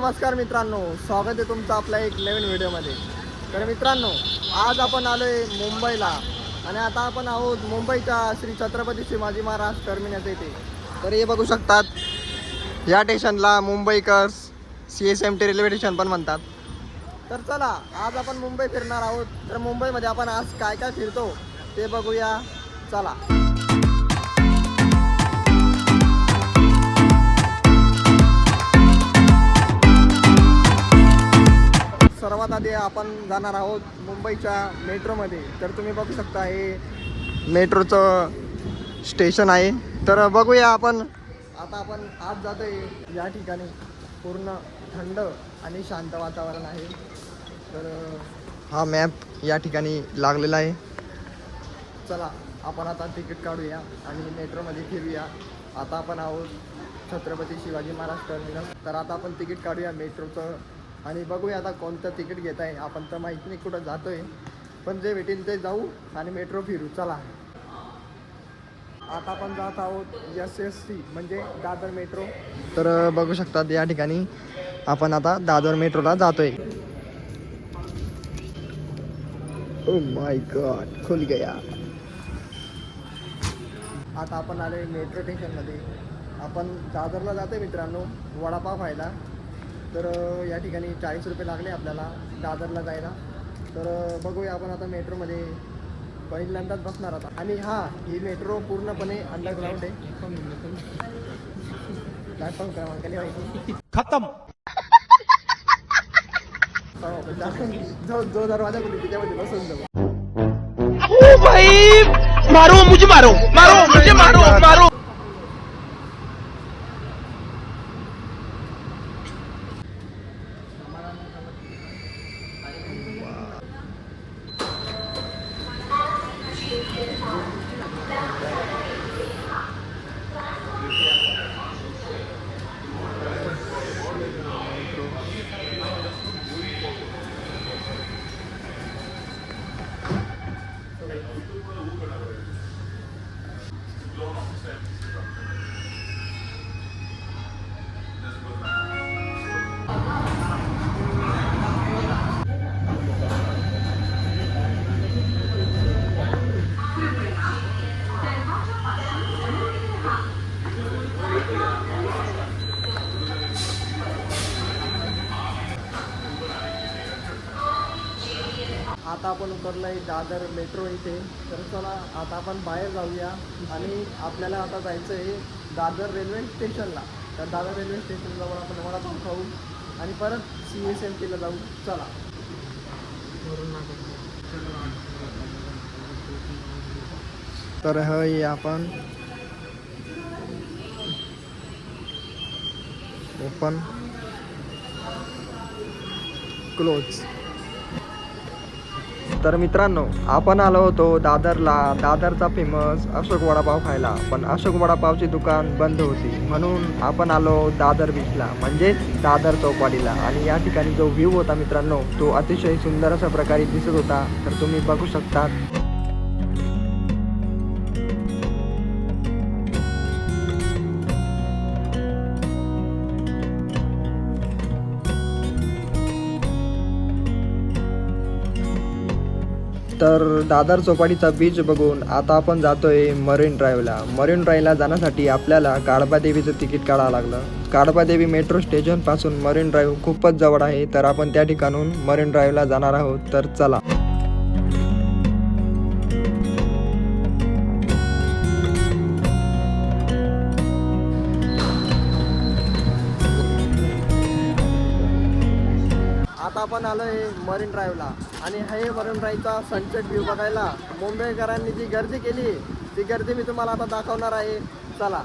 नमस्कार मित्रांनो, स्वागत आहे तुमचं आपल्या एक नवीन व्हिडिओमध्ये. तर मित्रांनो, आज आपण आलो आहे मुंबईला आणि आता आपण आहोत मुंबईच्या श्री छत्रपती शिवाजी महाराज टर्मिनस येथे. तर हे बघू शकतात, या स्टेशनला मुंबईकर्स CSMT रेल्वे स्टेशन पण म्हणतात. तर चला, आज आपण मुंबई फिरणार आहोत. तर मुंबईमध्ये आपण आज काय काय फिरतो ते बघूया. चला. सर्वात आधी आपण जाणार आहोत मुंबईच्या मेट्रोमध्ये. तर तुम्ही बघू शकता, हे मेट्रोचं स्टेशन आहे. तर बघूया आपण. आता आपण आज जातो आहे या ठिकाणी. पूर्ण थंड आणि शांत वातावरण आहे. तर हा मॅप या ठिकाणी लागलेला आहे. चला, आपण आता तिकीट काढूया आणि मेट्रोमध्ये फिरूया. आता आपण आहोत छत्रपती शिवाजी महाराज टर्मिनस. तर आता आपण तिकीट काढूया मेट्रोचं आणि बघूया आता कोणतं तिकीट घेत आहे. आपण तर माहिती नाही कुठं जातो आहे, पण जे भेटेल ते जाऊ आणि मेट्रो फिरू. चला, आता आपण जात आहोत SSC म्हणजे दादर मेट्रो. तर बघू शकतात, या ठिकाणी आपण आता दादर मेट्रोला जातोय. ओ माय गॉड, खुल गया. आता आपण आलोय मेट्रो स्टेशनमध्ये. आपण दादरला जातोय मित्रांनो, वडापाव खायला. तर या ठिकाणी 40 रुपये लागले आपल्याला दादरला जायला. तर बघूया आपण आता मेट्रोमध्ये पहिल्यांदाच बसणार आता. आणि हां, ही मेट्रो पूर्णपणे अंडरग्राऊंड आहे. प्लॅटफॉर्म क्रमांक माहिती खत्म. जो दरवाजा बोलतो त्याच्यामध्ये बसून जाऊ. ओ भाई, मारो मुझे, मारो मारो मुझे, मारो मारो. आता आपण उतरलो आहे दादर मेट्रो इथे. तर चला, आता आपण बाहेर जाऊया आणि आपल्याला आता जायचं आहे दादर रेल्वे स्टेशनला. तर दादर रेल्वे स्टेशनजवळ आपण वडापाव खाऊ आणि परत CSMTला जाऊ. चला. तर हे आपण ओपन क्लोज. तर मित्रांनो, आपण आलो होतो दादरला, दादरचा फेमस अशोक वडापाव खायला. पण अशोक वडापावची दुकान बंद होती, म्हणून आपण आलो दादर बीचला म्हणजे दादर चौपाटीला. आणि या ठिकाणी जो व्ह्यू होता मित्रांनो, तो अतिशय सुंदर अशा प्रकारे दिसत होता. तर तुम्ही बघू शकता. तर दादर चौपाटीचा बीच बघून आता आपण जातोय मरीन ड्राईव्हला. मरीन ड्राईव्हला जाण्यासाठी आपल्याला काळबादेवीचं तिकीट काढावं लागलं. काळबादेवी मेट्रो स्टेशनपासून मरीन ड्राईव्ह खूपच जवळ आहे. तर आपण त्या ठिकाणून मरीन ड्राईव्हला जाणार आहोत. तर चला. आता आपण आलो आहे मरीन ड्राईव्हला आणि हे मरीन ड्राईव्हचा सनसेट व्ह्यू बघायला मुंबईकरांनी जी गर्दी केली, ती गर्दी मी तुम्हाला आता दाखवणार आहे. चला.